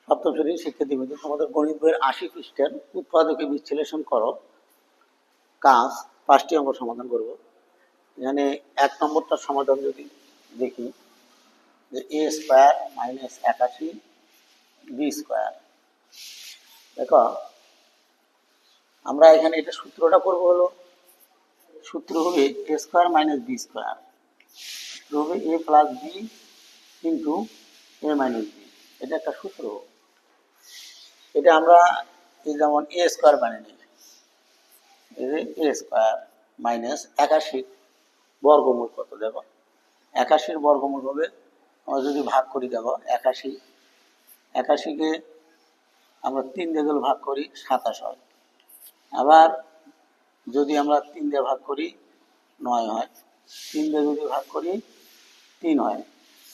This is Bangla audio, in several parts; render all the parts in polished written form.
সপ্তম শ্রেণীর শিক্ষার্থীবৃন্দ, তোমাদের গণিত বইয়ের ৮০ পৃষ্ঠার উৎপাদকে বিশ্লেষণ করো কাজ ৫টি অঙ্ক সমাধান করব। এখানে ১ নম্বরটার সমাধান যদি দেখি, যে এ স্কোয়ার মাইনাস ৮১ বি স্কোয়ার। দেখো, আমরা এখানে এটা সূত্রটা করব হলো, সূত্র হবে এ স্কোয়ার মাইনাস বি স্কোয়ার, সূত্র হবে এ প্লাস বি ইন্টু এ মাইনাস বি। এটা একটা সূত্র। এটা আমরা যেমন এ স্কোয়ার বানিয়ে নিই, এ স্কোয়ার মাইনাস ৮১ বর্গমূল কত? দেখো, ৮১ বর্গমূল হবে, আমরা যদি ভাগ করি, দেখো ৮১কে আমরা ৩ দিয়ে ভাগ করি ২৭ হয়। আবার যদি আমরা ৩ দিয়ে ভাগ করি ৯ হয়, ৩ দিয়ে যদি ভাগ করি ৩ হয়।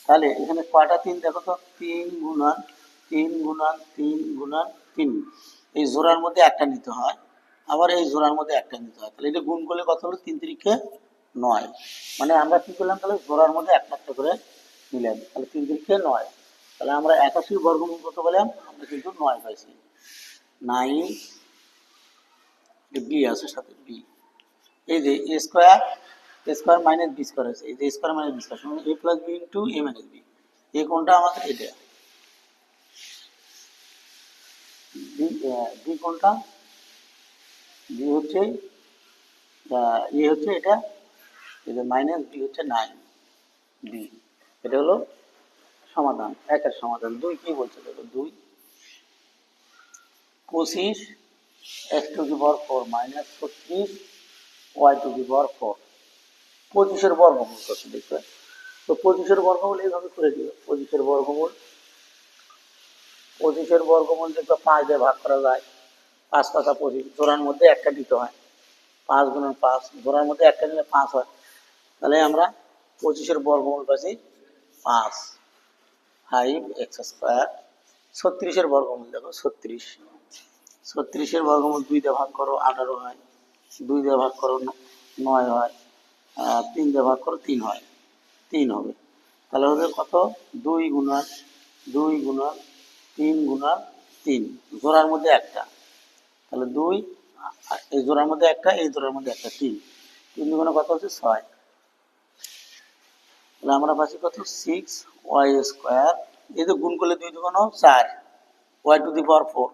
তাহলে এখানে কয়টা ৩ দেখো তো, ৩ গুণন ৩ গুণন ৩ গুণন ৩। এই জোড়ার মধ্যে একটা নিতে হয়, আবার এই জোড়ার মধ্যে একটা নিতে হয়। তাহলে এটা গুণ করলে কত হলো? ৩ তিরিকে ৯। মানে আমরা কি করলাম, তাহলে জোড়ার মধ্যে একটা একটা করে নিলাম, তাহলে ৩ তিরিকে 9। তাহলে আমরা ৮১ বর্গমূল কত পেলাম? আমরা কিন্তু ৯ পাইছি। 9 বি আছে সাথে বি। এই যে এ স্কোয়ার মাইনাস বি স্কোয়ার আছে, এই যে স্কোয়ার মাইনাস বি স্কোয়ার সমান এ প্লাস বি ইন্টু এ মাইনাস বি। এই কোনটা আমাদের? এটা। বি কোনটা? বি হচ্ছে এ হচ্ছে এটা, এটা মাইনাস বি হচ্ছে 9 বি। এটা হলো সমাধান, একের সমাধান। 2 কি বলছে দেখো, 2 25 x to the power 4 minus 36 y to the power 4। 25-এর বর্গমূল কত দেখবে? তো 25-এর বর্গমূল এইভাবে করে দিবে। 25-এর বর্গমূল দেখবে 5 দিয়ে ভাগ করা যায়। 5 পাঁচা 25, জোড়ার মধ্যে একটা দিতে হয়। 5 গুণন 5, জোড়ার মধ্যে একটা নিলে 5 হয়। তাহলে আমরা 25-এর বর্গমূল পাচ্ছি 5 5x স্কোয়ার। 36-এর বর্গমূল দেখো, 36-এর বর্গমূল 2 দিয়ে ভাগ করো 18 হয়, 2 দিয়ে ভাগ করো 9 হয়, 3 দিয়ে ভাগ করো 3 হয়, 3 হবে। তাহলে হবে কত? 2 গুণন 3 গুণন 3, জোড়ার মধ্যে একটা। তাহলে 2, এই জোড়ার মধ্যে একটা, এই জোড়ার মধ্যে একটা, 3 দুগুণে কত হচ্ছে? 6। তাহলে আমরা পাচ্ছি কত? 6y square. এই তো গুণ করলে 2 দুগুণ 4, y টু দি পাওয়ার 4।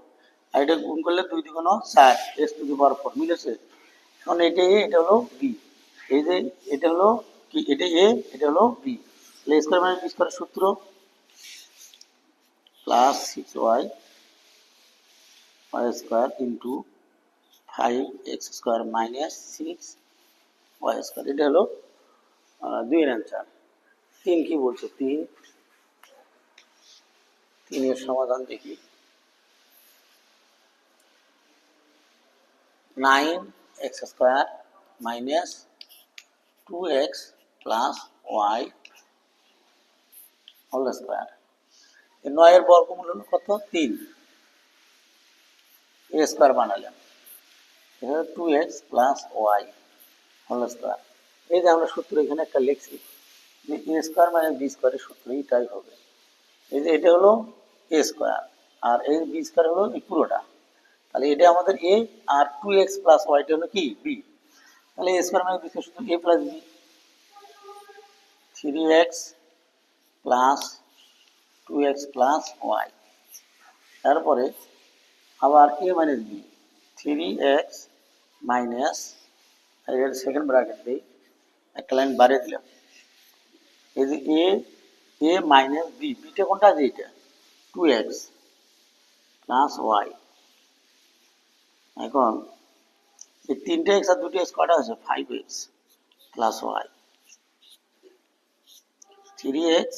আর এটা গুণ করলে 2 দুগুণ 4, x টু দি পাওয়ার 4। মিলেছে? এখন এটা এ, এটা হলো বি। এই যে এটা হলো কি, এটা এ, এটা হলো বি। তাহলে স্কোয়ার মাইনাস বি স্কোয়ারের সূত্র plus 6y square into 5x square minus 6y square. এটা হলো 2 এর অ্যান্সার। 3 কি বলছে? 3 এর সমাধান দেখি। 9x square minus 2x plus y whole square. 9 এর বর্গমূল হলো কত? 3। এ স্কোয়ার বানালাম, এটা 2x plus y whole square. এই যে আমরা সূত্র এখানে একটা লিখছি, যে এ স্কোয়ার মানে বি স্কোয়ারের সূত্র এইটাই হবে। এই যে এটা হলো এ স্কোয়ার, আর এই বি স্কোয়ার হলো এই পুরোটা। তাহলে এটা আমাদের এ, আর 2x প্লাস ওয়াইটা হলো কি? বি। তাহলে এ স্কোয়ার মানে বি স্কোয়ার সূত্র A plus B, 3x plus 2x plus Y. তারপরে আবার A minus B, 3x minus, এর সেকেন্ড ব্র্যাকেট দিই, একটা লাইন বাড়িয়ে দিলাম। এই যে এ মাইনাস বি, বিটা কোনটা আছে? এটা 2x প্লাস ওয়াই। এখন এই 3টে এক্স আর 2টি এক্স কটা আছে? 5x plus y. 3x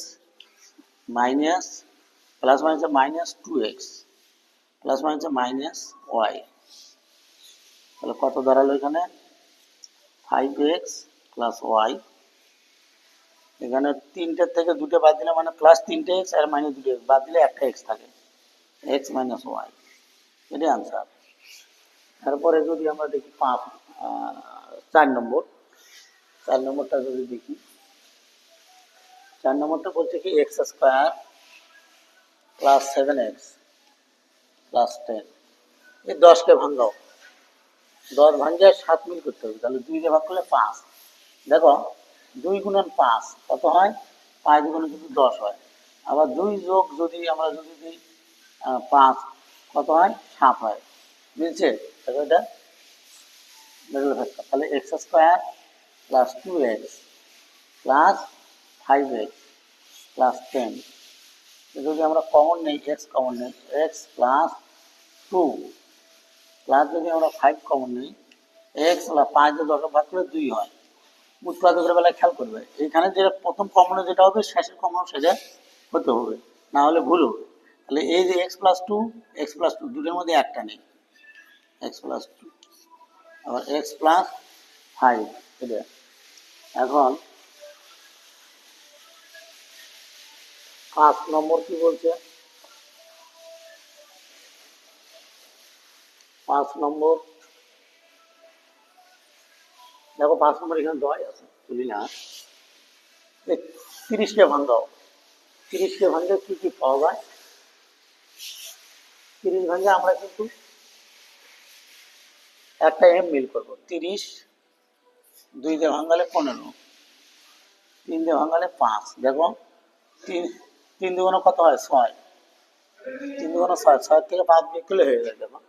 minus plus minus minus 2x plus minus minus y. তাহলে কত দাঁড়ালো এখানে? 5x plus Y. এখানে 3টের থেকে 2টে বাদ দিলে মানে প্লাস 3টে এক্স আর মাইনাস 2টে এক্স বাদ দিলে একটা এক্স থাকে, এক্স মাইনাস ওয়াই। এটাই আনসার। তারপরে যদি আমরা দেখি 4 নম্বরটা যদি দেখি, 4 নম্বরটা বলছে কি x square plus 7x plus 10। এই 10কে ভাঙাও, 10 ভাঙিয়ে 7 মিল করতে হবে, তাহলে 2 দিয়ে ভাগ করলে 5। দেখো 2 গুণন 5 কত হয়, 5 গুণন কিন্তু 10 হয়। আবার 2 যোগ যদি আমরা যদি দিই 5 কত হয়, 7 হয়। বুঝছে? তাহলে এটা মিডল ফ্যাক্টর, তাহলে x square plus 2x plus 5x plus 10। যদি আমরা কমন নেই, এক্স কমন নেই, এক্স প্লাস 2 প্লাস যদি আমরা 5 কমন নেই, এক্স প্লাস 5 দিয়ে 10 ভাগ করলে 2 হয়। উৎপাদকের বেলায় খেয়াল করবে, এইখানে যে প্রথম কমনে যেটা হবে শেষের কমন সেটা হতে হবে, না হলে ভুল হবে। তাহলে এই যে এক্স প্লাস টু দুটোর মধ্যে একটা নেই, এক্স প্লাস টু, আবার এক্স প্লাস 5 এটা। এখন 5 নম্বর কি বলছে, 5 নম্বর দেখো, 5 নম্বর এখানে দেওয়াই আছে, তুলি না। 30কে ভাঙাও, 30কে ভাঙলে কি কি পাওয়া যায়, 30 ভাঙলে আমরা কিন্তু একটা এম মিল করবো। 30 2 দিয়ে ভাঙালে 15, 3 দিয়ে ভাঙালে 5। দেখো 3 দুগুণ কত হয়, 6, 3 দুগুণ 6, 6 থেকে 5 বিয়োগ করলে হয়ে যায়। দেখো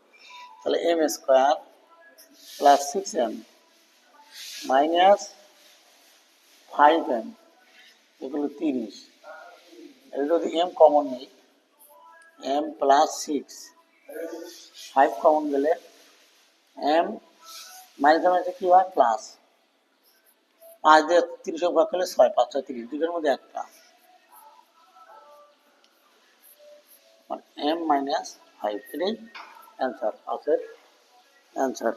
তাহলে M square plus 6m minus 5m এগুলো 30। এটা যদি এম কমন নেই, এম প্লাস 6, 5 কমন গেলে এম মাইনাস মাইনাসে কি হয়, প্লাস 5 দিয়ে 30 ভাগ করলে 6, 5 6 30, দুটোর মধ্যে একটা, এম মাইনাস 5, এটাই অ্যান্সার, আছে অ্যান্সার।